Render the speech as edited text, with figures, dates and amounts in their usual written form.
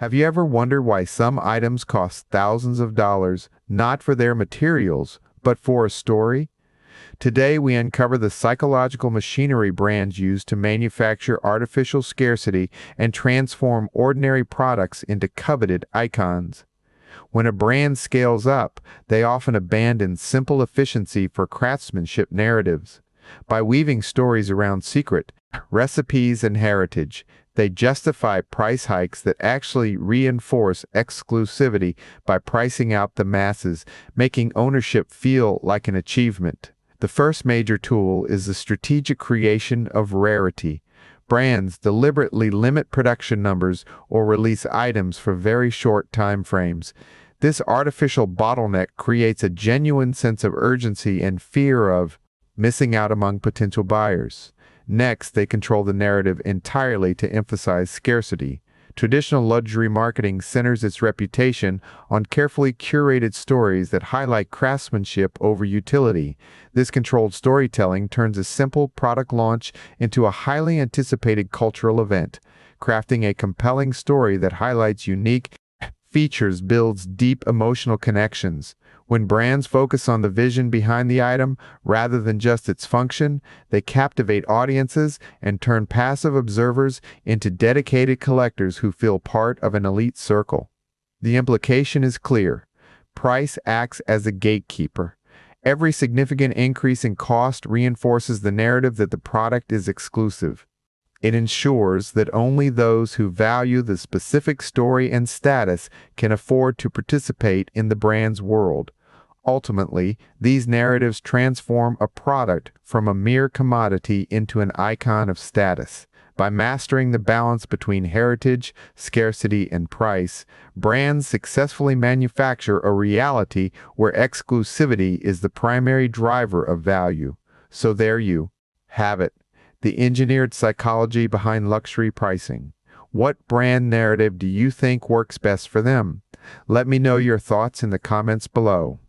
Have you ever wondered why some items cost thousands of dollars, not for their materials, but for a story? Today, we uncover the psychological machinery brands use to manufacture artificial scarcity and transform ordinary products into coveted icons. When a brand scales up, they often abandon simple efficiency for craftsmanship narratives. By weaving stories around secret recipes and heritage, they justify price hikes that actually reinforce exclusivity by pricing out the masses, making ownership feel like an achievement. The first major tool is the strategic creation of rarity. Brands deliberately limit production numbers or release items for very short time frames. This artificial bottleneck creates a genuine sense of urgency and fear of missing out among potential buyers. Next, they control the narrative entirely to emphasize scarcity. Traditional luxury marketing centers its reputation on carefully curated stories that highlight craftsmanship over utility. This controlled storytelling turns a simple product launch into a highly anticipated cultural event. Crafting a compelling story that highlights unique features builds deep emotional connections. When brands focus on the vision behind the item rather than just its function, they captivate audiences and turn passive observers into dedicated collectors who feel part of an elite circle. The implication is clear. Price acts as a gatekeeper. Every significant increase in cost reinforces the narrative that the product is exclusive. It ensures that only those who value the specific story and status can afford to participate in the brand's world. Ultimately, these narratives transform a product from a mere commodity into an icon of status. By mastering the balance between heritage, scarcity, and price, brands successfully manufacture a reality where exclusivity is the primary driver of value. So there you have it, the engineered psychology behind luxury pricing. What brand narrative do you think works best for them? Let me know your thoughts in the comments below.